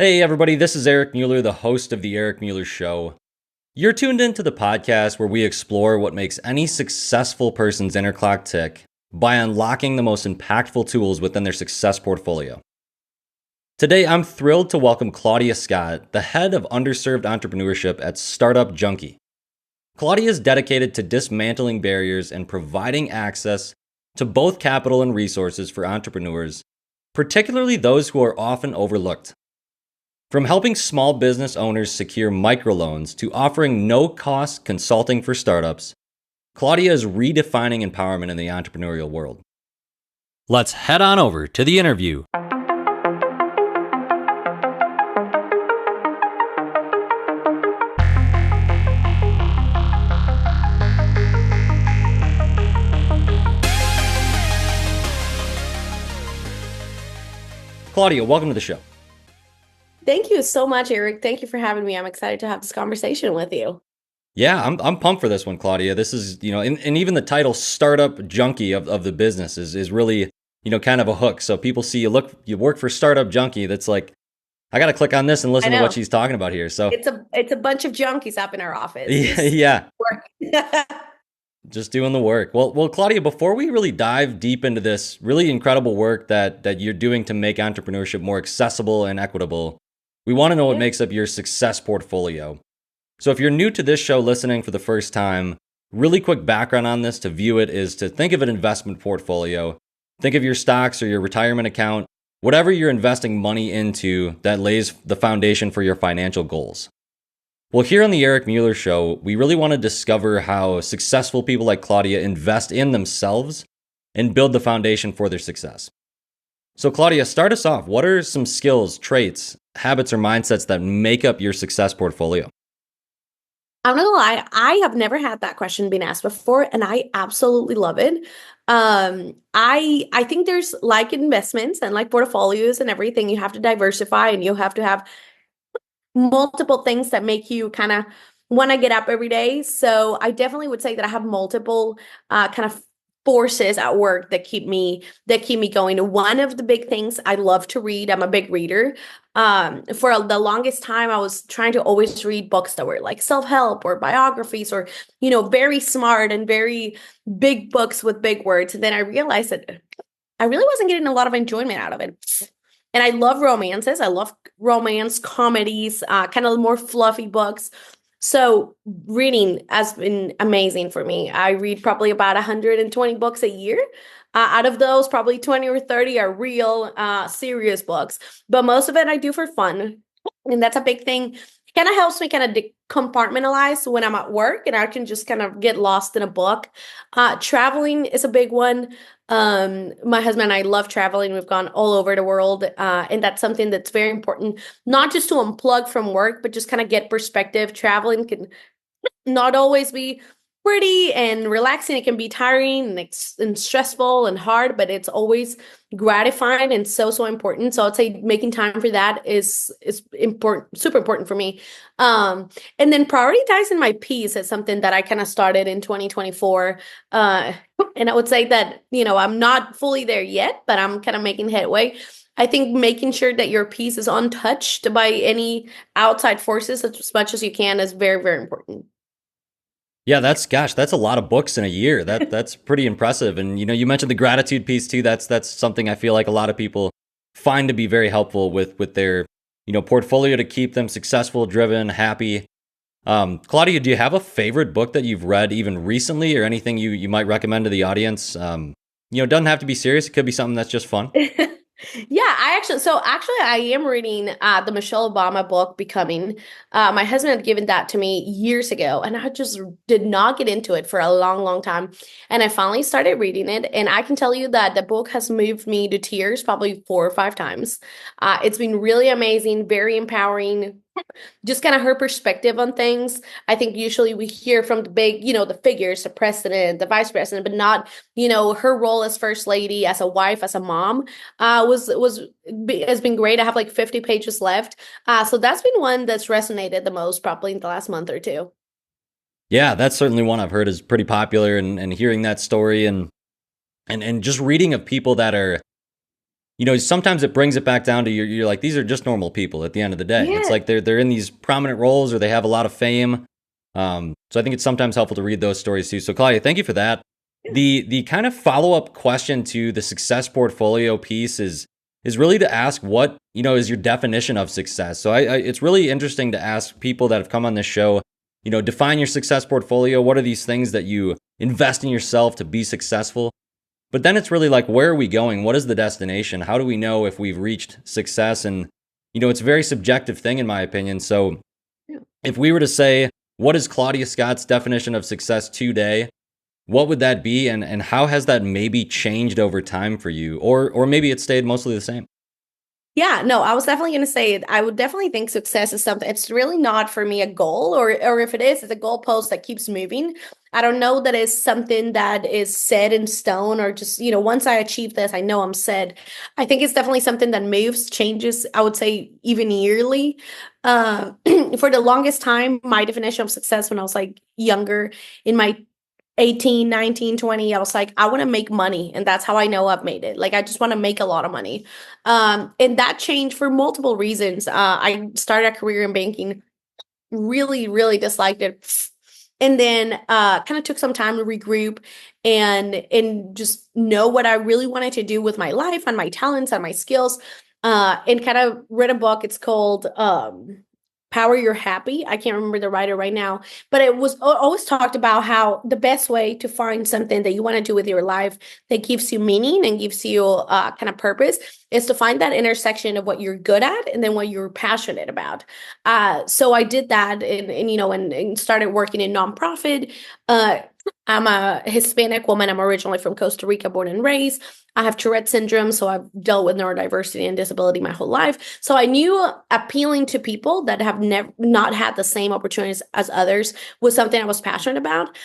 Hey everybody, this is Eric Mueller, the host of The Eric Mueller Show. You're tuned into the podcast where we explore what makes any successful person's inner clock tick by unlocking the most impactful tools within their success portfolio. Today, I'm thrilled to welcome Claudia Scott, the head of Underserved Entrepreneurship at Startup Junkie. Claudia is dedicated to dismantling barriers and providing access to both capital and resources for entrepreneurs, particularly those who are often overlooked. From helping small business owners secure microloans to offering no-cost consulting for startups, Claudia is redefining empowerment in the entrepreneurial world. Let's head on over to the interview. Claudia, welcome to the show. Thank you so much, Eric. Thank you for having me. I'm excited to have this conversation with you. Yeah, I'm pumped for this one, Claudia. This is, and even the title Startup Junkie of the business is really, kind of a hook. So people see you work for Startup Junkie. That's like, I got to click on this and listen to what she's talking about here. So it's a bunch of junkies up in our office. Yeah. Just doing the work. Well, Claudia, before we really dive deep into this really incredible work that you're doing to make entrepreneurship more accessible and equitable, we want to know what makes up your success portfolio. So if you're new to this show listening for the first time, really quick background on this to view it is to think of an investment portfolio. Think of your stocks or your retirement account, whatever you're investing money into that lays the foundation for your financial goals. Well, here on the Eric Mueller Show, we really want to discover how successful people like Claudia invest in themselves and build the foundation for their success. So Claudia, start us off. What are some skills, traits, habits, or mindsets that make up your success portfolio? I'm not gonna lie, I have never had that question being asked before, and I absolutely love it. I think there's like investments and like portfolios and everything, you have to diversify and you have to have multiple things that make you kind of want to get up every day. So I definitely would say that I have multiple kind of forces at work that keep me going. One of the big things, I love to read. I'm a big reader. For the longest time, I was trying to always read books that were like self-help or biographies or, very smart and very big books with big words. And then I realized that I really wasn't getting a lot of enjoyment out of it. And I love romances. I love romance comedies, kind of more fluffy books. So reading has been amazing for me. I read probably about 120 books a year. Out of those, probably 20 or 30 are real, serious books. But most of it I do for fun. And that's a big thing. It kind of helps me kind of compartmentalize when I'm at work and I can just kind of get lost in a book. Traveling is a big one. My husband and I love traveling. We've gone all over the world. And that's something that's very important, not just to unplug from work, but just kind of get perspective. Traveling can not always be pretty and relaxing. It can be tiring and stressful and hard, but it's always gratifying and so important. So I'd say making time for that is important, super important for me. And then prioritizing my peace is something that I kind of started in 2024. And I would say that, I'm not fully there yet, but I'm kind of making headway. I think making sure that your peace is untouched by any outside forces as much as you can is very, very important. Yeah, that's a lot of books in a year. That's pretty impressive. And you mentioned the gratitude piece too. That's something I feel like a lot of people find to be very helpful with their portfolio to keep them successful, driven, happy. Claudia, do you have a favorite book that you've read even recently, or anything you might recommend to the audience? It doesn't have to be serious. It could be something that's just fun. Yeah, I am reading the Michelle Obama book, Becoming. My husband had given that to me years ago, and I just did not get into it for a long, long time. And I finally started reading it, and I can tell you that the book has moved me to tears probably 4 or 5 times. It's been really amazing, very empowering. Just kind of her perspective on things. I think usually we hear from the big, the figures, the president, the vice president, but not, her role as first lady, as a wife, as a mom, has been great. I have like 50 pages left. So that's been one that's resonated the most probably in the last month or two. Yeah, that's certainly one I've heard is pretty popular, and hearing that story and just reading of people that are, sometimes it brings it back down to you're like, these are just normal people at the end of the day. It's Yeah. like they're in these prominent roles or they have a lot of fame. So I think it's sometimes helpful to read those stories too. So Claudia, thank you for that. Yeah. The kind of follow-up question to the success portfolio piece is really to ask what, is your definition of success. So it's really interesting to ask people that have come on this show, define your success portfolio. What are these things that you invest in yourself to be successful? But then it's really like, where are we going? What is the destination? How do we know if we've reached success? And, it's a very subjective thing in my opinion. So Yeah. if we were to say, what is Claudia Scott's definition of success today? What would that be? And how has that maybe changed over time for you? Or maybe it stayed mostly the same? Yeah, no, I was definitely going to say I would definitely think success is something. It's really not for me a goal, or if it is, it's a goalpost that keeps moving. I don't know that it's something that is set in stone or just, once I achieve this, I know I'm set. I think it's definitely something that moves, changes, I would say even yearly. Uh, for the longest time, my definition of success when I was like younger in my 18, 19, 20, I was like, I want to make money. And that's how I know I've made it. Like, I just want to make a lot of money. And that changed for multiple reasons. I started a career in banking, really, really disliked it. And then kind of took some time to regroup and just know what I really wanted to do with my life and my talents and my skills. And kind of read a book. It's called Power Your Happy. I can't remember the writer right now, but it was always talked about how the best way to find something that you want to do with your life that gives you meaning and gives you kind of purpose is to find that intersection of what you're good at and then what you're passionate about. So I did that and started working in nonprofit. I'm a Hispanic woman. I'm originally from Costa Rica, born and raised. I have Tourette syndrome, so I've dealt with neurodiversity and disability my whole life. So I knew appealing to people that have never not had the same opportunities as others was something I was passionate about.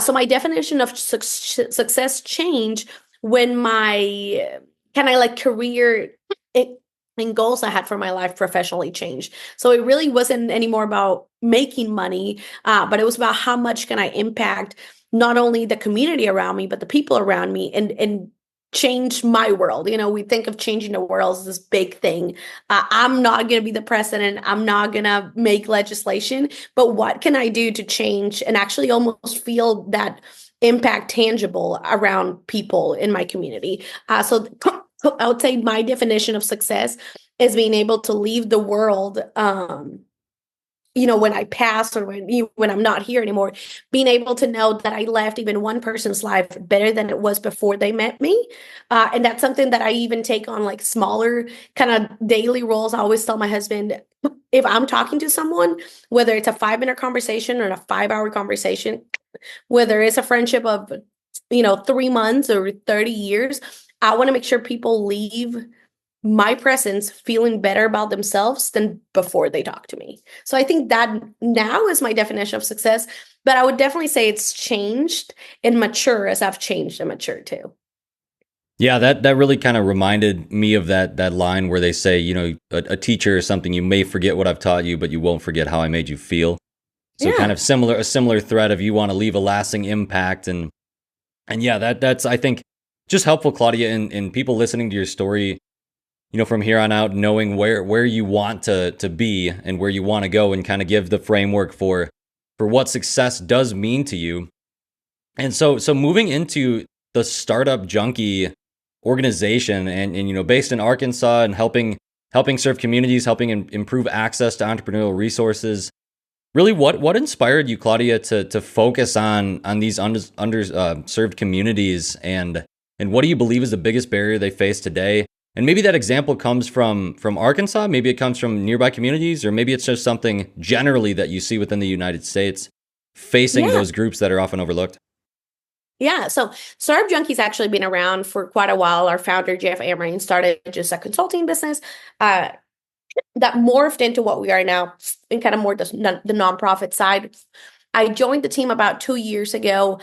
So my definition of success changed when my kind of like career and goals I had for my life professionally changed. So it really wasn't anymore about making money, but it was about how much can I impact not only the community around me, but the people around me and change my world. We think of changing the world as this big thing. I'm not going to be the president. I'm not going to make legislation, but what can I do to change and actually almost feel that impact tangible around people in my community? So I would say my definition of success is being able to leave the world, when I pass or when I'm not here anymore, being able to know that I left even one person's life better than it was before they met me. And that's something that I even take on like smaller kind of daily roles. I always tell my husband, if I'm talking to someone, whether it's a 5-minute conversation or a 5-hour conversation, whether it's a friendship of, 3 months or 30 years, I want to make sure people leave my presence feeling better about themselves than before they talk to me. So I think that now is my definition of success, but I would definitely say it's changed and mature as I've changed and matured too. Yeah, that really kind of reminded me of that line where they say, a teacher or something, you may forget what I've taught you, but you won't forget how I made you feel. So kind Yeah. of a similar thread of you want to leave a lasting impact. And yeah, that's, I think, just helpful, Claudia, and people listening to your story, from here on out, knowing where you want to be and where you want to go and kind of give the framework for what success does mean to you. And so moving into the Startup Junkie organization and based in Arkansas and helping serve communities, helping improve access to entrepreneurial resources. Really, what inspired you, Claudia, to focus on these underserved communities and what do you believe is the biggest barrier they face today? And maybe that example comes from Arkansas, maybe it comes from nearby communities, or maybe it's just something generally that you see within the United States facing Yeah. those groups that are often overlooked. Yeah. So Startup Junkie's actually been around for quite a while. Our founder, Jeff Amrine, started just a consulting business uh, that morphed into what we are now and kind of more the nonprofit side. I joined the team about 2 years ago.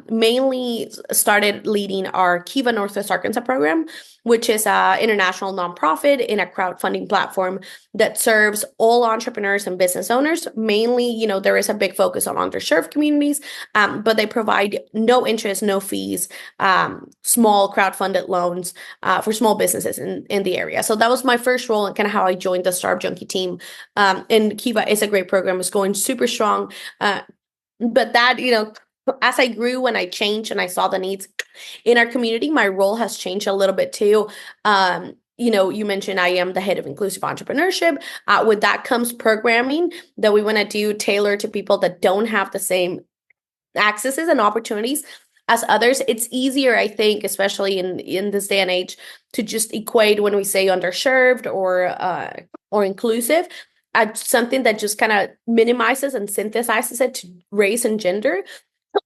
mainly started leading our Kiva Northwest Arkansas program, which is an international nonprofit in a crowdfunding platform that serves all entrepreneurs and business owners. Mainly, there is a big focus on underserved communities, but they provide no interest, no fees, small crowdfunded loans for small businesses in the area. So that was my first role and kind of how I joined the Startup Junkie team. And Kiva is a great program. It's going super strong. But that, as I grew and I changed and I saw the needs in our community, my role has changed a little bit too. You mentioned I am the head of inclusive entrepreneurship. With that comes programming that we want to do tailored to people that don't have the same accesses and opportunities as others. It's easier, I think, especially in this day and age, to just equate when we say underserved or inclusive as something that just kind of minimizes and synthesizes it to race and gender.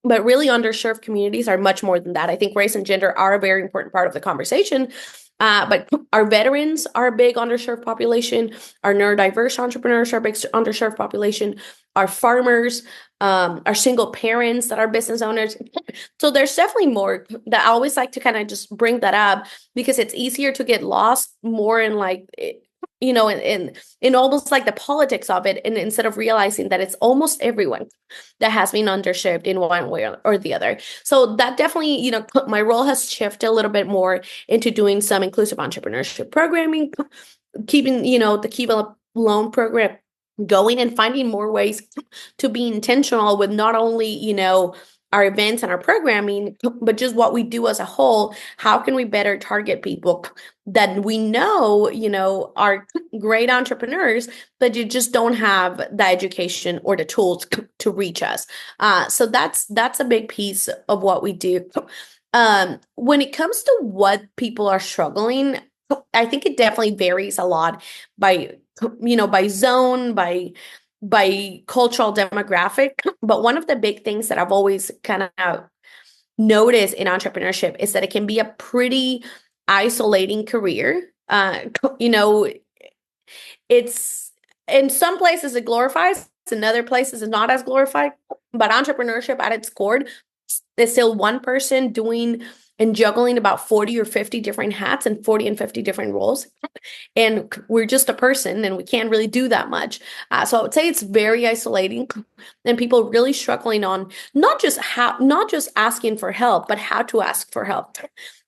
But really, underserved communities are much more than that. I think race and gender are a very important part of the conversation. But our veterans are a big underserved population. Our neurodiverse entrepreneurs are a big underserved population. Our farmers, our single parents that are business owners. So there's definitely more that I always like to kind of just bring that up because it's easier to get lost more in like, in almost like the politics of it. And instead of realizing that it's almost everyone that has been underserved in one way or the other. So that definitely, my role has shifted a little bit more into doing some inclusive entrepreneurship programming, keeping, the Kiva loan program going and finding more ways to be intentional with not only, our events and our programming, but just what we do as a whole. How can we better target people that we know, are great entrepreneurs, but you just don't have the education or the tools to reach us. So that's a big piece of what we do. When it comes to what people are struggling, I think it definitely varies a lot by zone, by cultural demographic. But one of the big things that I've always kind of noticed in entrepreneurship is that it can be a pretty isolating career. It's in some places it glorifies, in other places it's not as glorified. But entrepreneurship at its core is still one person doing and juggling about 40 or 50 different hats and 40 and 50 different roles. And we're just a person and we can't really do that much. So I would say it's very isolating and people really struggling on not just asking for help, but how to ask for help.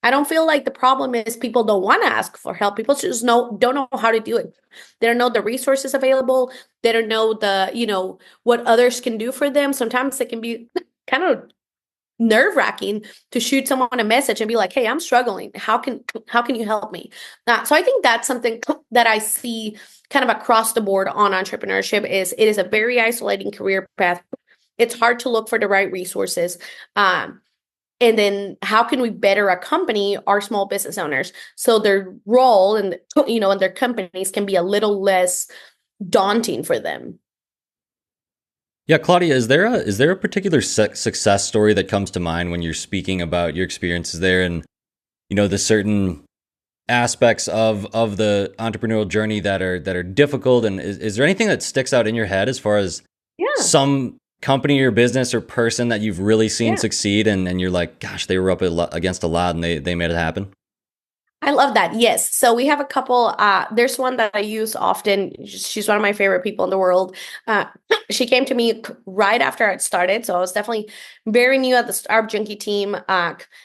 I don't feel like the problem is people don't want to ask for help. People just don't know how to do it. They don't know the resources available. They don't know what others can do for them. Sometimes it can be kind of nerve-wracking to shoot someone a message and be like, hey, I'm struggling. How can you help me? So I think that's something that I see kind of across the board on entrepreneurship is it is a very isolating career path. It's hard to look for the right resources. And then how can we better accompany our small business owners so their role and in their companies can be a little less daunting for them? Yeah, Claudia, is there a particular success story that comes to mind when you're speaking about your experiences there and the certain aspects of the entrepreneurial journey that are difficult? And is there anything that sticks out in your head as far as some company or business or person that you've really seen succeed and you're like, gosh, they were up against a lot and they made it happen? I love that. Yes. So we have a couple. There's one that I use often. She's one of my favorite people in the world. She came to me right after I'd started. So I was definitely very new at the Startup Junkie team.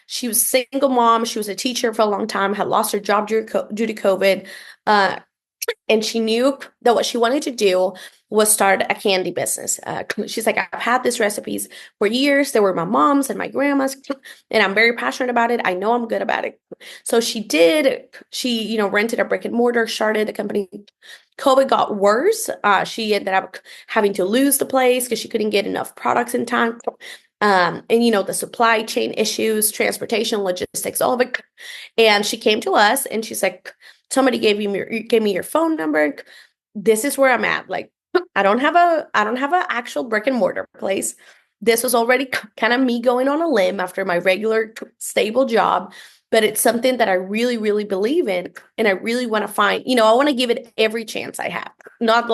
She was a single mom. She was a teacher for a long time, had lost her job due to COVID. And she knew that what she wanted to do was start a candy business. She's like, I've had these recipes for years. They were my mom's and my grandma's, and I'm very passionate about it. I know I'm good about it. So she did. She, rented a brick and mortar, started a company. COVID got worse. She ended up having to lose the place because she couldn't get enough products in time. And, the supply chain issues, transportation, logistics, all of it. And she came to us and she's like, somebody gave me your phone number. This is where I'm at. Like, I don't have a actual brick and mortar place. This was already kind of me going on a limb after my regular stable job, but it's something that I really, really believe in. And I really want to find, I want to give it every chance I have, not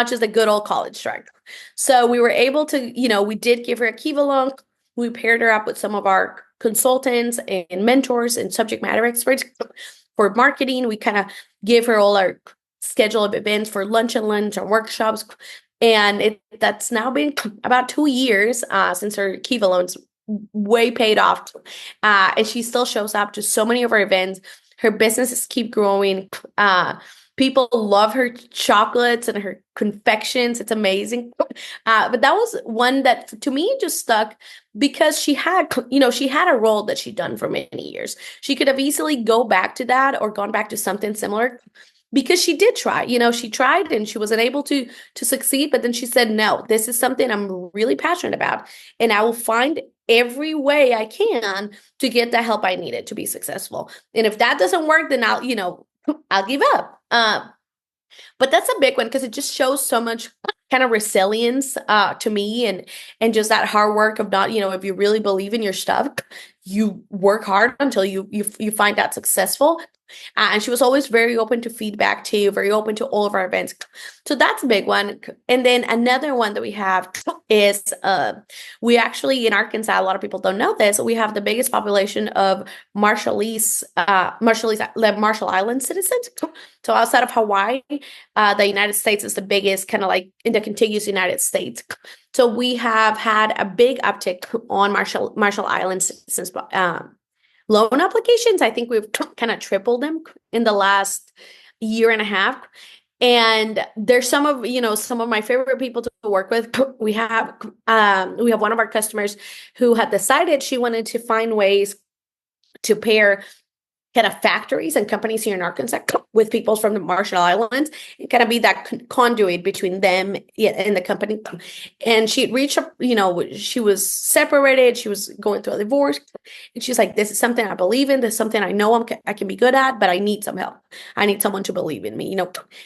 just a good old college strike. So we were able to, we did give her a Kiva loan. We paired her up with some of our consultants and mentors and subject matter experts for marketing. We kind of gave her all our schedule of events for lunch and workshops. And that's now been about 2 years since her Kiva loans way paid off. And she still shows up to so many of our events. Her businesses keep growing. People love her chocolates and her confections. It's amazing. But that was one that to me just stuck because she had a role that she'd done for many years. She could have easily go back to that or gone back to something similar because she did try. She tried and she wasn't able to succeed. But then she said, no, this is something I'm really passionate about. And I will find every way I can to get the help I needed to be successful. And if that doesn't work, then I'll give up. But that's a big one because it just shows so much kind of resilience to me and just that hard work of not, if you really believe in your stuff, you work hard until you find that successful. And she was always very open to feedback too, very open to all of our events. So that's a big one. And then another one that we have is we actually in Arkansas, a lot of people don't know this, we have the biggest population of Marshall Island citizens. So outside of Hawaii, the United States is the biggest, kind of like in the contiguous United States. So we have had a big uptick on Marshall Islands since loan applications. I think we've kind of tripled them in the last year and a half. And there's some of my favorite people to work with. We have one of our customers who had decided she wanted to find ways to pair kind of factories and companies here in Arkansas with people from the Marshall Islands and kind of be that conduit between them and the company. And she reached up, she was separated. She was going through a divorce. And she's like, this is something I believe in. This is something I know I can be good at, but I need some help. I need someone to believe in me.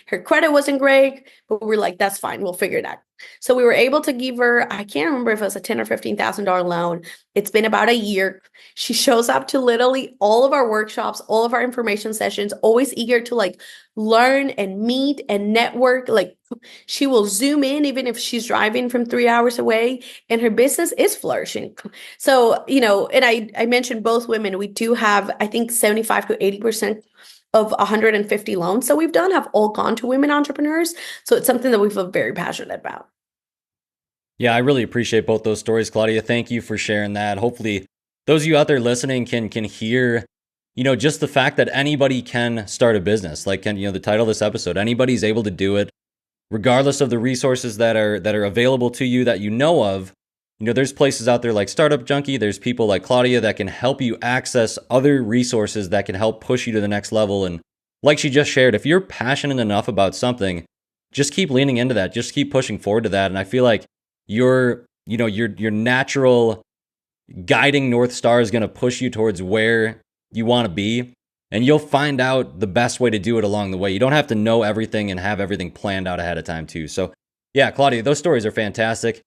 Her credit wasn't great, but we're like, that's fine. We'll figure it out. So we were able to give her, I can't remember if it was a $10,000 or $15,000 loan. It's been about a year. She shows up to literally all of our workshops, all of our information sessions, always eager to learn and meet and network. She will zoom in even if she's driving from 3 hours away, and her business is flourishing. So, and I mentioned both women. We do have, I think 75 to 80% of 150 loans that we've done have all gone to women entrepreneurs. So it's something that we feel very passionate about. Yeah, I really appreciate both those stories, Claudia. Thank you for sharing that. Hopefully those of you out there listening can hear, just the fact that anybody can start a business. The title of this episode, anybody's able to do it, regardless of the resources that are available to you that you know of. There's places out there like Startup Junkie. There's people like Claudia that can help you access other resources that can help push you to the next level. And like she just shared, if you're passionate enough about something, just keep leaning into that. Just keep pushing forward to that. And I feel like your natural guiding North Star is going to push you towards where you want to be. And you'll find out the best way to do it along the way. You don't have to know everything and have everything planned out ahead of time too. So yeah, Claudia, those stories are fantastic.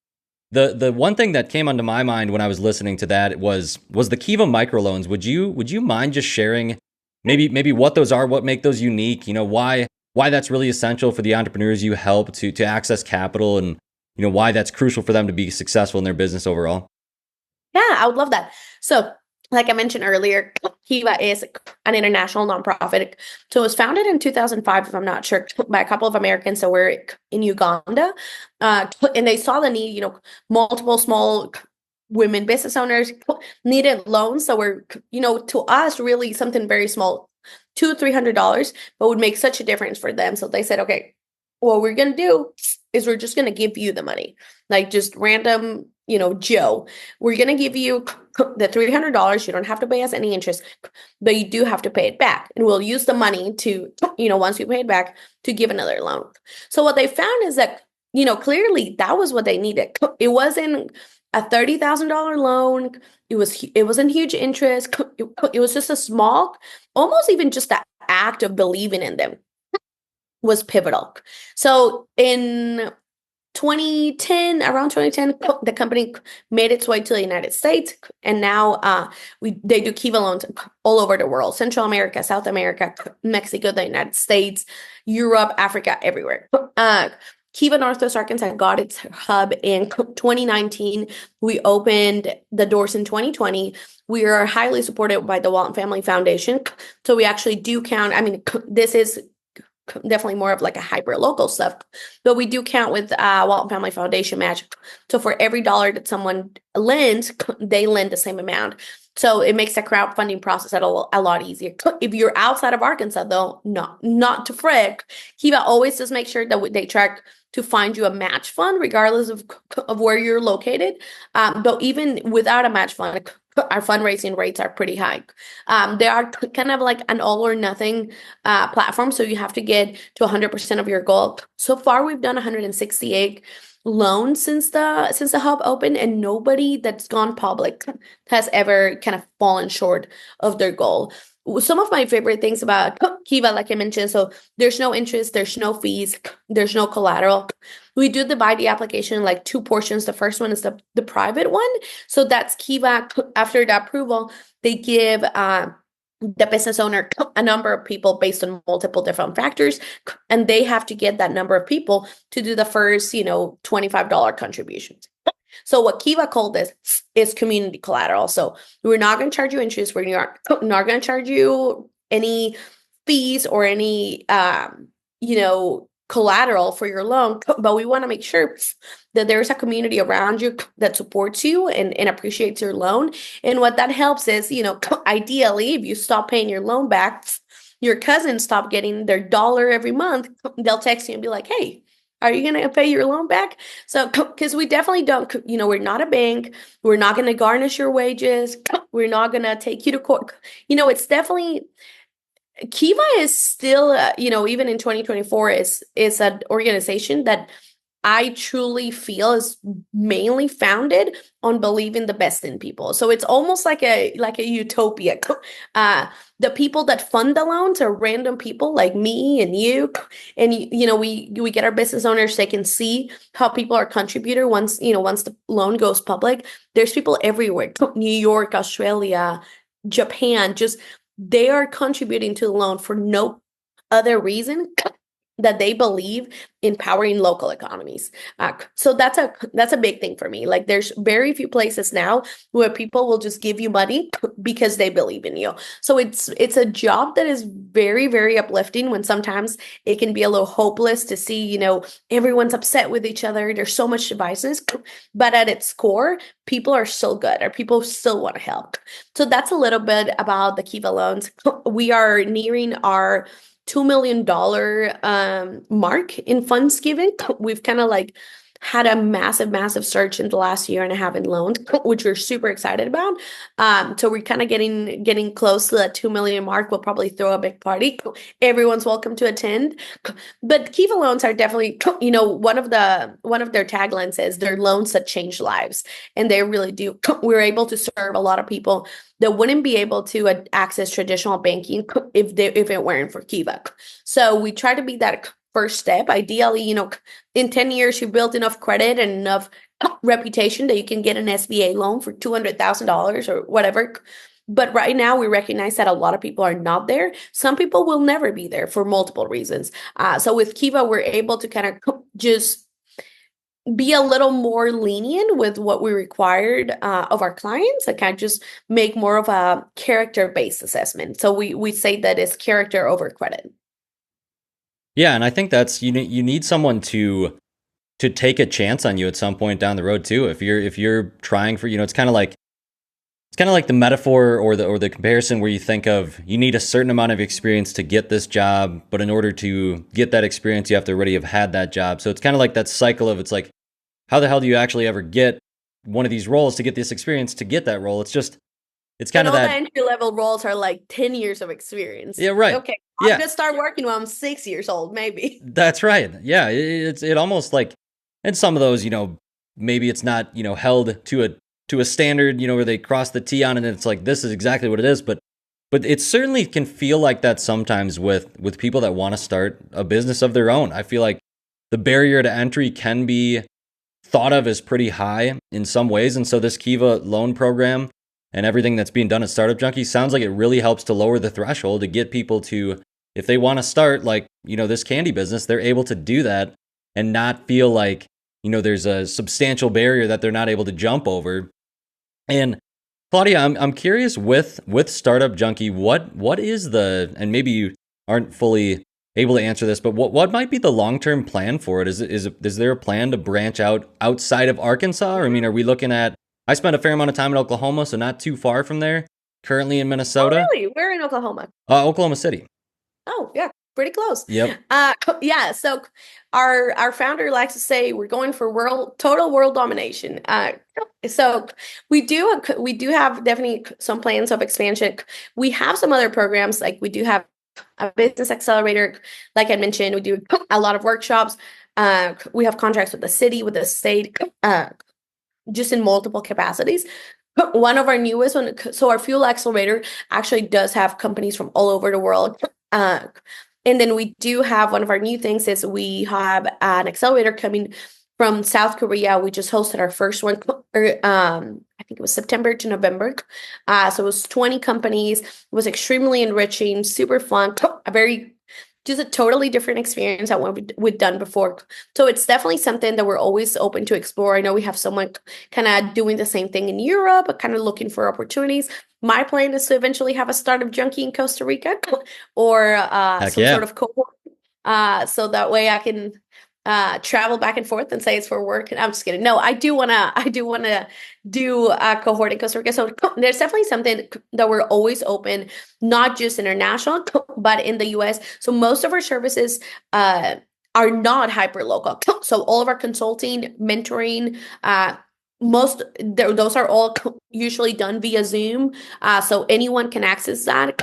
The one thing that came onto my mind when I was listening to that was the Kiva microloans. Would you mind just sharing maybe what those are, what make those unique? Why that's really essential for the entrepreneurs you help to access capital, and why that's crucial for them to be successful in their business overall. Yeah, I would love that. So, like I mentioned earlier, Kiva is an international nonprofit. So it was founded in 2005, if I'm not sure, by a couple of Americans that were in Uganda. And they saw the need, multiple small women business owners needed loans that were, to us, really something very small, $200-$300, but would make such a difference for them. So they said, okay, what we're going to do is we're just going to give you the money, like just random, Joe. We're going to give you the $300. You don't have to pay us any interest, but you do have to pay it back. And we'll use the money to, once you pay it back, to give another loan. So what they found is that, clearly that was what they needed. It wasn't a $30,000 loan. It wasn't huge interest. It was just a small, almost even just the act of believing in them was pivotal. So in 2010, around 2010, the company made its way to the United States, and now they do Kiva loans all over the world: Central America, South America, Mexico, the United States, Europe, Africa, everywhere. Kiva Northwest Arkansas got its hub in 2019. We opened the doors in 2020. We are highly supported by the Walton Family Foundation. So we actually do count. I mean, this is definitely more of like a hyper local stuff, but we do count with Walton Family Foundation match. So for every dollar that someone lends, they lend the same amount. So it makes the crowdfunding process a lot easier. If you're outside of Arkansas, though, not to frick. Kiva always does make sure that they track to find you a match fund, regardless of where you're located. But even without a match fund, our fundraising rates are pretty high. They are kind of like an all or nothing platform. So you have to get to 100% of your goal. So far, we've done 168 loans since the hub opened, and nobody that's gone public has ever kind of fallen short of their goal. Some of my favorite things about Kiva, like I mentioned, so there's no interest, there's no fees, there's no collateral. We do divide the application in like two portions. The first one is the private one. So that's Kiva. After the approval, they give the business owner a number of people based on multiple different factors, and they have to get that number of people to do the first, $25 contributions. So what Kiva called this is community collateral. So we're not going to charge you interest. We're not going to charge you any fees or any, collateral for your loan, but we want to make sure that there's a community around you that supports you and appreciates your loan. And what that helps is, ideally, if you stop paying your loan back, your cousins stop getting their dollar every month, they'll text you and be like, hey, are you going to pay your loan back? So, because we definitely don't, we're not a bank. We're not going to garnish your wages. We're not going to take you to court. It's definitely, Kiva is still, even in 2024, is an organization that I truly feel is mainly founded on believing the best in people. So it's almost like a utopia. The people that fund the loans are random people like me and you, and we get our business owners. They can see how people are contributor once the loan goes public. There's people everywhere, New York, Australia, Japan, just they are contributing to the loan for no other reason that they believe in powering local economies. So that's a big thing for me. Like there's very few places now where people will just give you money because they believe in you. So it's a job that is very, very uplifting when sometimes it can be a little hopeless to see, everyone's upset with each other. There's so much devices, but at its core, people are still good or people still want to help. So that's a little bit about the Kiva loans. We are nearing our $2 million mark in funds given. We've kind of like had a massive surge in the last year and a half in loans, which we're super excited about. So we're kind of getting close to that 2 million mark. We'll probably throw a big party. Everyone's welcome to attend. But Kiva loans are definitely, one of their taglines says they're loans that change lives, and they really do. We're able to serve a lot of people that wouldn't be able to access traditional banking if it weren't for Kiva. So we try to be that first step. Ideally, in 10 years, you built enough credit and enough reputation that you can get an SBA loan for $200,000 or whatever. But right now, we recognize that a lot of people are not there. Some people will never be there for multiple reasons. So with Kiva, we're able to kind of just be a little more lenient with what we required of our clients and kind of just make more of a character-based assessment. So we say that it's character over credit. Yeah, and I think that's you need someone to take a chance on you at some point down the road too. If you're trying for, it's kind of like the metaphor or the comparison where you think of you need a certain amount of experience to get this job, but in order to get that experience, you have to already have had that job. So it's kind of like that cycle of, it's like, how the hell do you actually ever get one of these roles to get this experience to get that role? It's kind of that. All the entry level roles are like 10 years of experience. Yeah, right. Okay, I'm gonna start working when I'm 6 years old, maybe. That's right. Yeah, it almost like, and some of those, maybe it's not, held to a standard, where they cross the T on it and it's like, this is exactly what it is. But it certainly can feel like that sometimes with people that want to start a business of their own. I feel like the barrier to entry can be thought of as pretty high in some ways. And so this Kiva loan program and everything that's being done at Startup Junkie sounds like it really helps to lower the threshold to get people to, if they want to start like, this candy business, they're able to do that and not feel like, there's a substantial barrier that they're not able to jump over. And Claudia, I'm curious with Startup Junkie, what is and maybe you aren't fully able to answer this, but what might be the long-term plan for it? Is there a plan to branch out outside of Arkansas? Or, I mean, are we looking at, I spent a fair amount of time in Oklahoma, so not too far from there, currently in Oh, Minnesota. really? We're in Oklahoma. Oklahoma City. Oh, yeah, pretty close. Yep. Yeah, so our founder likes to say we're going for total world domination. So we do have definitely some plans of expansion. We have some other programs, like we do have a business accelerator. Like I mentioned, we do a lot of workshops. We have contracts with the city, with the state, just in multiple capacities. One of our newest one, so our Fuel Accelerator actually does have companies from all over the world. And then we do have one of our new things is we have an accelerator coming from South Korea. We just hosted our first one, I think it was September to November. So it was 20 companies. It was extremely enriching, super fun, just a totally different experience than what we've done before. So it's definitely something that we're always open to explore. I know we have someone kind of doing the same thing in Europe, but kind of looking for opportunities. My plan is to eventually have a Startup Junkie in Costa Rica or some sort of cohort. So that way I can travel back and forth and say it's for work. And I'm just kidding. No, I do wanna do a cohort in Costa Rica. So there's definitely something that we're always open, not just international, but in the US. So most of our services are not hyper local. So all of our consulting, mentoring, those are all usually done via Zoom, so anyone can access that.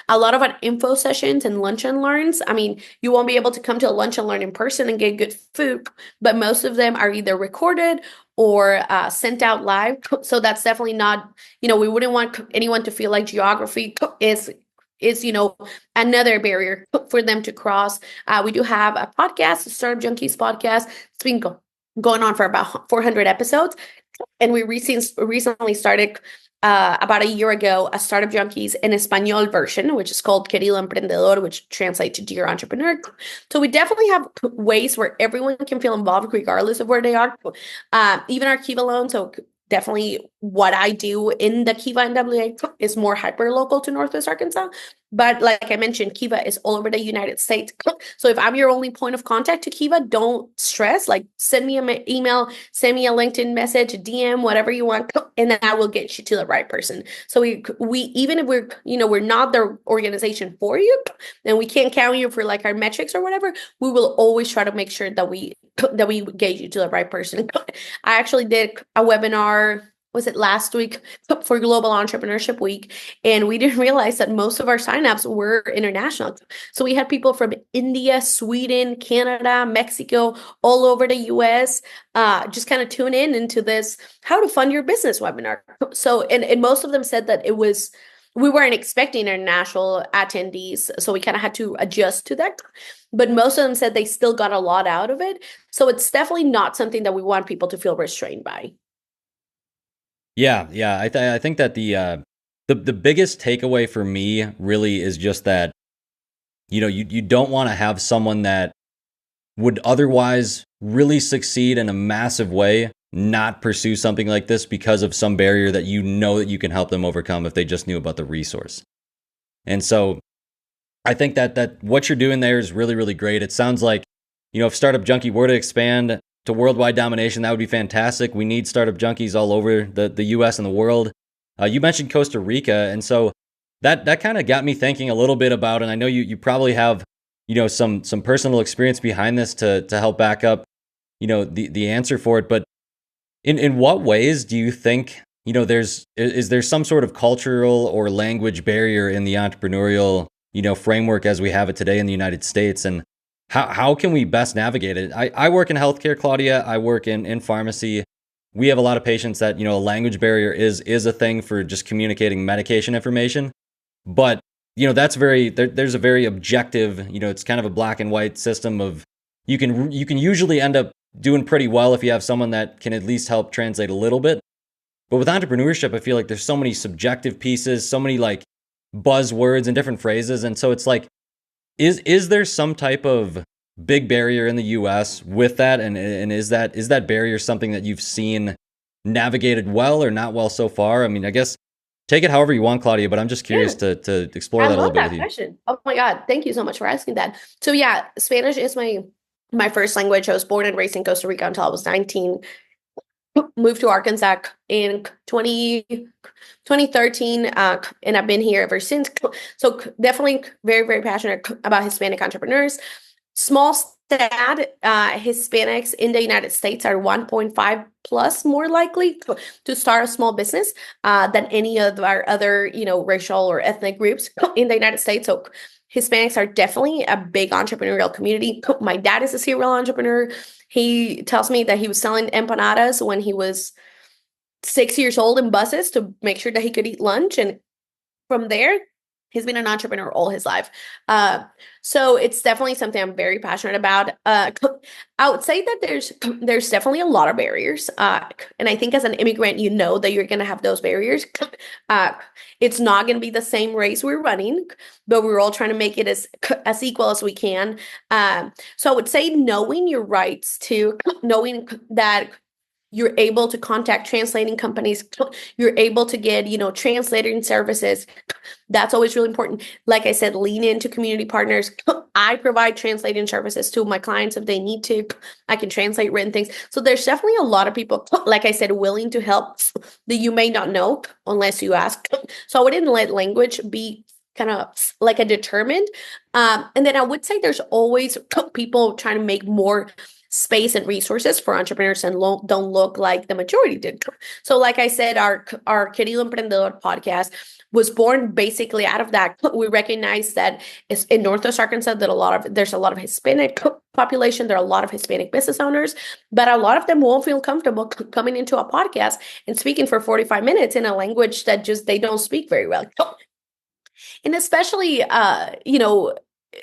A lot of our info sessions and lunch and learns, I mean, you won't be able to come to a lunch and learn in person and get good food, but most of them are either recorded or sent out live. So that's definitely not, we wouldn't want anyone to feel like geography is another barrier for them to cross. We do have a podcast, the Startup Junkies podcast. It's been going on for about 400 episodes. And we recently started about a year ago a Startup Junkies in Espanol version, which is called Querido Emprendedor, which translates to Dear Entrepreneur. So we definitely have ways where everyone can feel involved regardless of where they are. Even our Kiva loan, so definitely what I do in the Kiva NWA is more hyper local to Northwest Arkansas. But like I mentioned, Kiva is all over the United States. So if I'm your only point of contact to Kiva, don't stress. Like send me an email, send me a LinkedIn message, DM, whatever you want, and then I will get you to the right person. So we even if we're not the organization for you, and we can't count you for like our metrics or whatever, we will always try to make sure that we get you to the right person. I actually did a webinar, was it last week, for Global Entrepreneurship Week, and we didn't realize that most of our signups were international. So we had people from India, Sweden, Canada, Mexico, all over the US, just kind of tune in into this how to fund your business webinar. So and most of them said that we weren't expecting international attendees, so we kind of had to adjust to that. But most of them said they still got a lot out of it. So it's definitely not something that we want people to feel restrained by. Yeah. I think that the biggest takeaway for me really is just that, you don't want to have someone that would otherwise really succeed in a massive way not pursue something like this because of some barrier that that you can help them overcome if they just knew about the resource. And so I think that what you're doing there is really, really great. It sounds like, if Startup Junkie were to expand to worldwide domination, that would be fantastic. We need Startup Junkies all over the US and the world. You mentioned Costa Rica, and so that kind of got me thinking a little bit about, and I know you probably have, some personal experience behind this to help back up, the answer for it. But in what ways do you think, is there some sort of cultural or language barrier in the entrepreneurial, framework as we have it today in the United States? And how can we best navigate it? I work in healthcare, Claudia. I work in pharmacy. We have a lot of patients that, a language barrier is a thing for just communicating medication information. But, that's there's a very objective, it's kind of a black and white system of, you can usually end up doing pretty well if you have someone that can at least help translate a little bit. But with entrepreneurship, I feel like there's so many subjective pieces, so many like buzzwords and different phrases. And so it's like, is there some type of big barrier in the US with that? And is that barrier something that you've seen navigated well or not well so far? I mean, I guess take it however you want, Claudia, but I'm just Yeah. curious to explore I that a little love bit with that you. question. Oh my God. Thank you so much for asking that. So yeah, Spanish is my first language. I was born and raised in Costa Rica until I was 19. Moved to Arkansas in 2013, and I've been here ever since. So definitely very, very passionate about Hispanic entrepreneurs. Small stat, Hispanics in the United States are 1.5 plus more likely to start a small business than any of our other, racial or ethnic groups in the United States. So Hispanics are definitely a big entrepreneurial community. My dad is a serial entrepreneur. He tells me that he was selling empanadas when he was 6 years old in buses to make sure that he could eat lunch. And from there, he's been an entrepreneur all his life. So it's definitely something I'm very passionate about. I would say that there's definitely a lot of barriers. And I think as an immigrant, you know that you're going to have those barriers. Uh, it's not going to be the same race we're running, but we're all trying to make it as equal as we can. So I would say knowing your rights to knowing that you're able to contact translating companies, you're able to get, translating services. That's always really important. Like I said, lean into community partners. I provide translating services to my clients if they need to. I can translate written things. So there's definitely a lot of people, like I said, willing to help that you may not know unless you ask. So I wouldn't let language be kind of like a determined. And then I would say there's always people trying to make more space and resources for entrepreneurs and don't look like the majority did. So like I said, our Querido Emprendedor podcast was born basically out of that. We recognize that it's in Northwest Arkansas that there's a lot of Hispanic population. There are a lot of Hispanic business owners, but a lot of them won't feel comfortable coming into a podcast and speaking for 45 minutes in a language that just they don't speak very well. And especially,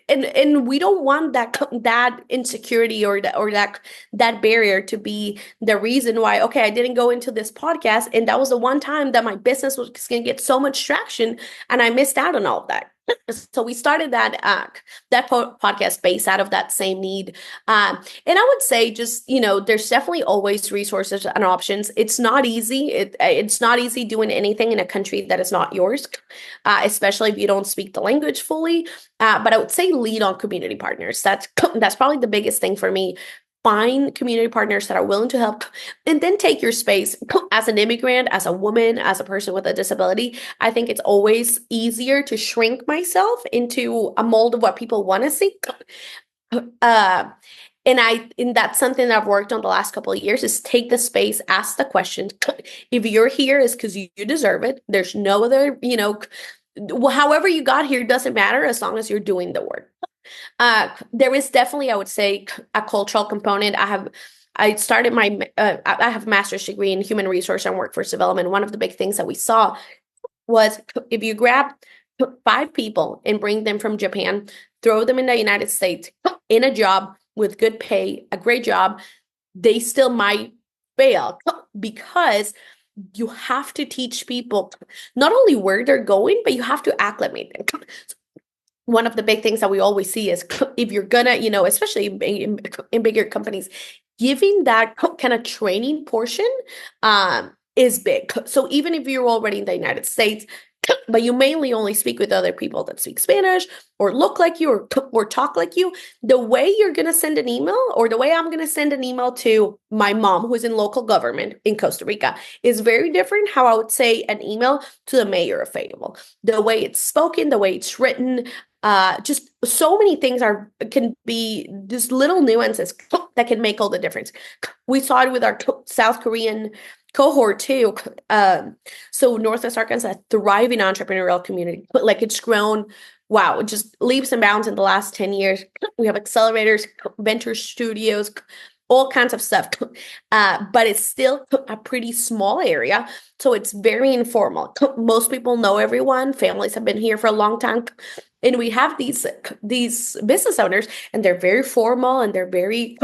and we don't want that insecurity or that barrier to be the reason why, okay, I didn't go into this podcast and that was the one time that my business was going to get so much traction and I missed out on all of that. So we started that podcast based out of that same need. And I would say just, there's definitely always resources and options. It's not easy. It's not easy doing anything in a country that is not yours, especially if you don't speak the language fully. But I would say lead on community partners. That's probably the biggest thing for me. Find community partners that are willing to help and then take your space. As an immigrant, as a woman, as a person with a disability, I think it's always easier to shrink myself into a mold of what people want to see. And that's something that I've worked on the last couple of years is take the space, ask the questions. If you're here, it's because you deserve it. There's no other, however you got here doesn't matter as long as you're doing the work. There is definitely, I would say, a cultural component. I started I have a master's degree in human resource and workforce development. One of the big things that we saw was if you grab 5 people and bring them from Japan, throw them in the United States in a job with good pay, a great job, they still might fail because you have to teach people not only where they're going, but you have to acclimate them. One of the big things that we always see is if you're gonna, especially in bigger companies, giving that kind of training portion is big. So even if you're already in the United States, but you mainly only speak with other people that speak Spanish or look like you or talk like you, the way you're going to send an email or the way I'm going to send an email to my mom who's in local government in Costa Rica is very different how I would say an email to the mayor of Fayetteville. The way it's spoken, the way it's written, just so many things can be just little nuances that can make all the difference. We saw it with our South Korean cohort too. So Northwest Arkansas, thriving entrepreneurial community, but like it's grown, wow, just leaps and bounds in the last 10 years. We have accelerators, venture studios, all kinds of stuff. But it's still a pretty small area. So it's very informal. Most people know everyone. Families have been here for a long time. And we have these business owners and they're very formal and they're very,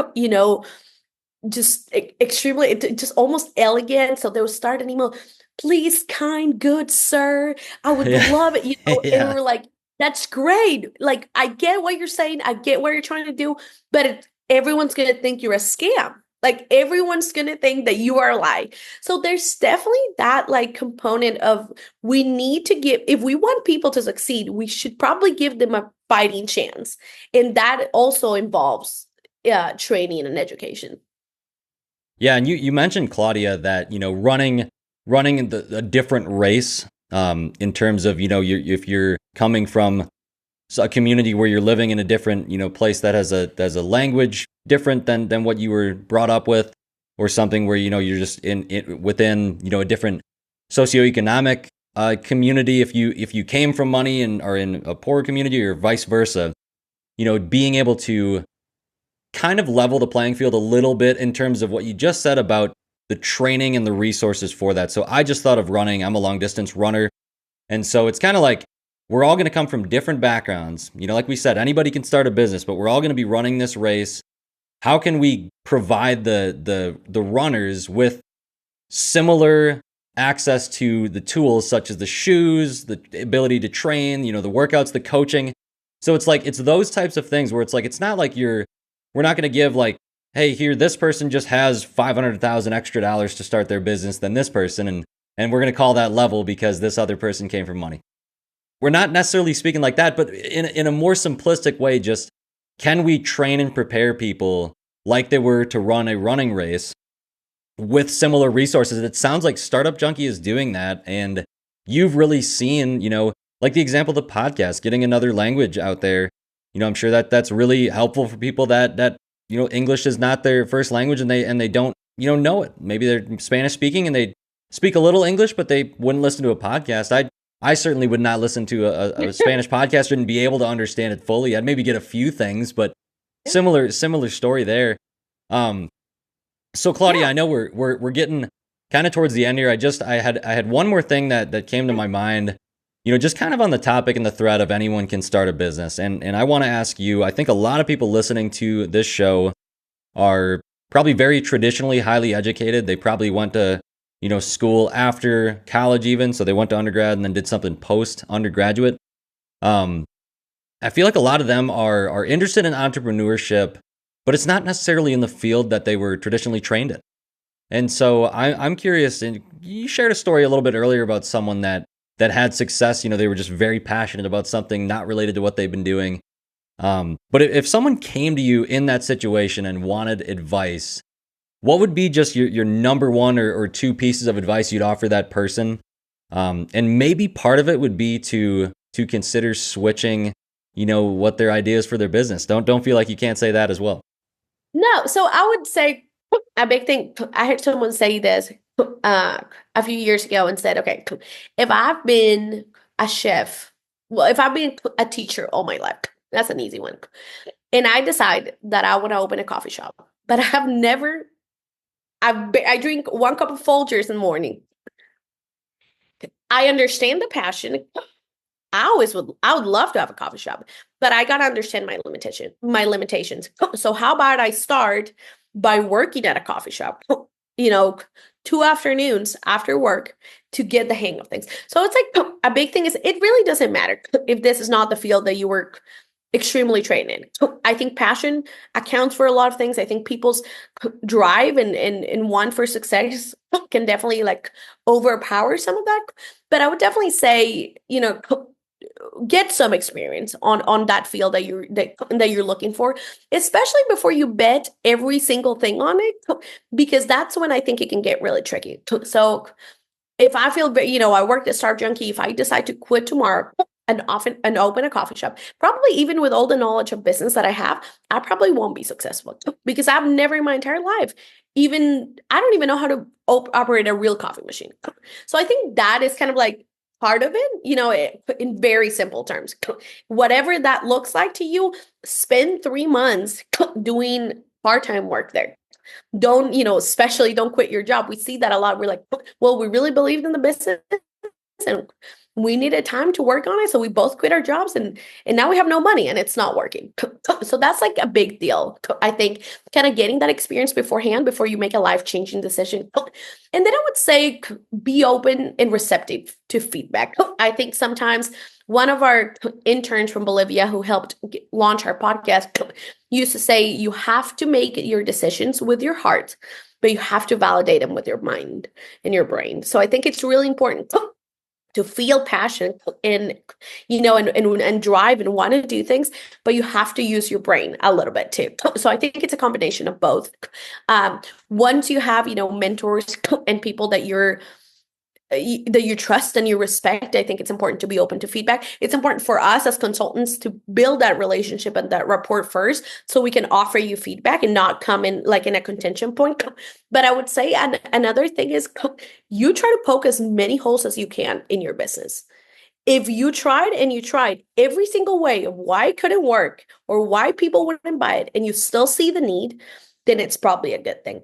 just extremely, just almost elegant. So they'll start an email, please, kind, good sir, I would love it, and we Yeah. were like, That's great. Like, I get what you're saying. I get what you're trying to do, but everyone's going to think you're a scam. Like, everyone's going to think that you are a lie. So there's definitely that like component of, we need to give, if we want people to succeed, we should probably give them a fighting chance. And that also involves training and education. Yeah, and you mentioned, Claudia, that running a different race, in terms of, if you're coming from a community where you're living in a different, place that has a language different than what you were brought up with, or something where, you're just within, a different socioeconomic community. If you came from money and are in a poor community, or vice versa, being able to kind of level the playing field a little bit in terms of what you just said about the training and the resources for that. So I just thought of running. I'm a long distance runner. And so it's kind of like, we're all going to come from different backgrounds. Like we said, anybody can start a business, but we're all going to be running this race. How can we provide the runners with similar access to the tools, such as the shoes, the ability to train, the workouts, the coaching? So it's those types of things where it's like, it's not like we're not going to give like, hey, here, this person just has $500,000 extra dollars to start their business than this person, and we're going to call that level because this other person came from money. We're not necessarily speaking like that, but in a more simplistic way, just, can we train and prepare people like they were to run a running race with similar resources? It sounds like Startup Junkie is doing that, and you've really seen, like the example of the podcast, getting another language out there. I'm sure that's really helpful for people that English is not their first language, and they don't know it. Maybe they're Spanish speaking and they speak a little English, but they wouldn't listen to a podcast. I certainly would not listen to a Spanish podcast and be able to understand it fully. I'd maybe get a few things, but similar story there. So Claudia, Yeah. I know we're getting kind of towards the end here. I had one more thing that came to my mind, just kind of on the topic and the thread of anyone can start a business. And I want to ask you, I think a lot of people listening to this show are probably very traditionally highly educated. They probably went to, school after college even. So they went to undergrad and then did something post undergraduate. I feel like a lot of them are interested in entrepreneurship, but it's not necessarily in the field that they were traditionally trained in. And so I'm curious, and you shared a story a little bit earlier about someone that had success. They were just very passionate about something not related to what they've been doing. But if someone came to you in that situation and wanted advice, what would be just your number one or two pieces of advice you'd offer that person? And maybe part of it would be to consider switching, what their idea is for their business. Don't feel like you can't say that as well. No, so I would say a big thing. I heard someone say this a few years ago and said, okay, if I've been a chef, well, if I've been a teacher all my life, that's an easy one. And I decide that I want to open a coffee shop, but I drink 1 cup of Folgers in the morning. I understand the passion. I would love to have a coffee shop, but I got to understand my limitations. So how about I start by working at a coffee shop, 2 afternoons after work to get the hang of things. So it's like, a big thing is, it really doesn't matter if this is not the field that you were extremely trained in. I think passion accounts for a lot of things. I think people's drive and want for success can definitely like overpower some of that. But I would definitely say, get some experience on that field that you're looking for, especially before you bet every single thing on it, because that's when I think it can get really tricky. So if I feel, I worked at Startup Junkie, if I decide to quit tomorrow and open a coffee shop, probably even with all the knowledge of business that I have, I probably won't be successful because I've never in my entire life I don't even know how to operate a real coffee machine. So I think that is kind of like part of it, in very simple terms. Whatever that looks like to you, spend 3 months doing part-time work there. Don't, especially don't quit your job. We see that a lot. We're like, well, we really believed in the business and we needed time to work on it. So we both quit our jobs and now we have no money and it's not working. So that's like a big deal. I think kind of getting that experience beforehand before you make a life-changing decision. And then I would say be open and receptive to feedback. I think sometimes One of our interns from Bolivia who helped launch our podcast used to say, you have to make your decisions with your heart, but you have to validate them with your mind and your brain. So I think it's really important to feel passion and and drive and want to do things, but you have to use your brain a little bit too. So I think it's a combination of both. Once you have mentors and people that you trust and you respect, I think it's important to be open to feedback. It's important for us as consultants to build that relationship and that rapport first, so we can offer you feedback and not come in like in a contention point. But I would say another thing is, you try to poke as many holes as you can in your business. If you tried every single way of why it couldn't work or why people wouldn't buy it, and you still see the need, then it's probably a good thing.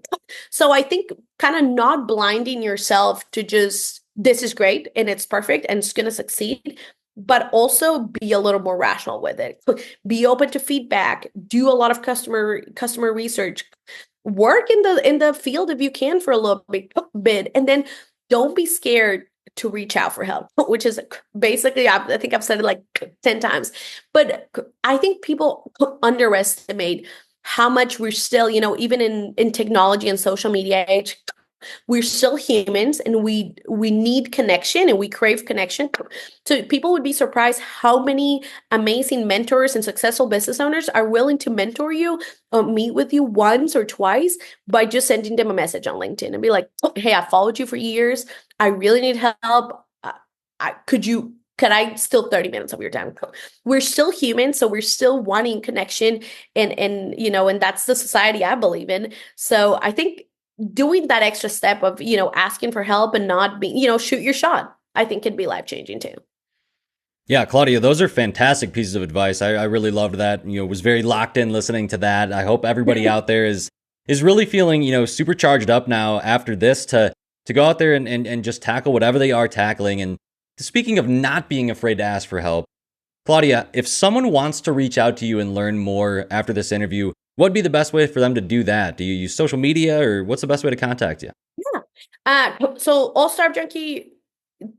So I think kind of not blinding yourself to just, this is great and it's perfect and it's going to succeed, but also be a little more rational with it. Be open to feedback, do a lot of customer research, work in the field if you can for a little bit, and then don't be scared to reach out for help, which is basically, I think I've said it like 10 times, but I think people underestimate how much we're still, even in technology and social media age, we're still humans, and we need connection and we crave connection. So people would be surprised how many amazing mentors and successful business owners are willing to mentor you or meet with you once or twice by just sending them a message on LinkedIn and be like, hey, I followed you for years. I really need help. Could I steal 30 minutes of your time? We're still human, so we're still wanting connection, and that's the society I believe in. So I think doing that extra step of, asking for help and not being, shoot your shot, I think can be life-changing too. Yeah, Claudia, those are fantastic pieces of advice. I really loved that. Was very locked in listening to that. I hope everybody out there is really feeling, super charged up now after this to go out there and just tackle whatever they are tackling. And speaking of not being afraid to ask for help, Claudia, if someone wants to reach out to you and learn more after this interview, what would be the best way for them to do that? Do you use social media, or what's the best way to contact you? Yeah. So all Startup Junkie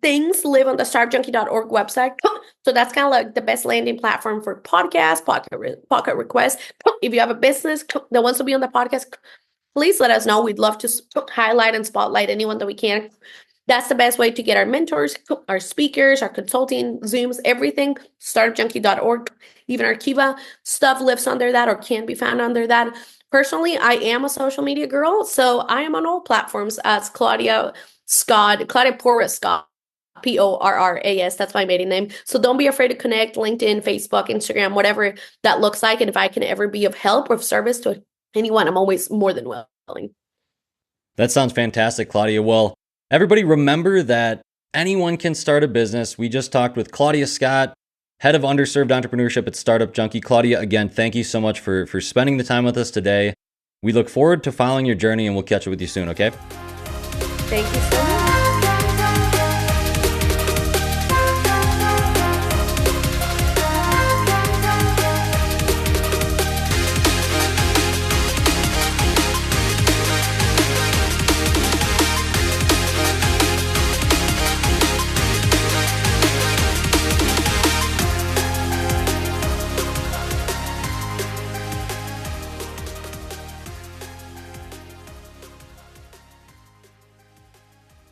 things live on the startupjunkie.org website. So that's kind of like the best landing platform for podcasts, pocket requests. If you have a business that wants to be on the podcast, please let us know. We'd love to highlight and spotlight anyone that we can. That's the best way to get our mentors, our speakers, our consulting, Zooms, everything, startupjunkie.org. Even our Kiva stuff lives under that or can be found under that. Personally, I am a social media girl, so I am on all platforms as Claudia Scott, Claudia Porras Scott, Porras. That's my maiden name. So don't be afraid to connect, LinkedIn, Facebook, Instagram, whatever that looks like. And if I can ever be of help or of service to anyone, I'm always more than willing. That sounds fantastic, Claudia. Well, everybody remember that anyone can start a business. We just talked with Claudia Scott, head of Underserved Entrepreneurship at Startup Junkie. Claudia, again, thank you so much for spending the time with us today. We look forward to following your journey, and we'll catch up with you soon, okay? Thank you so much.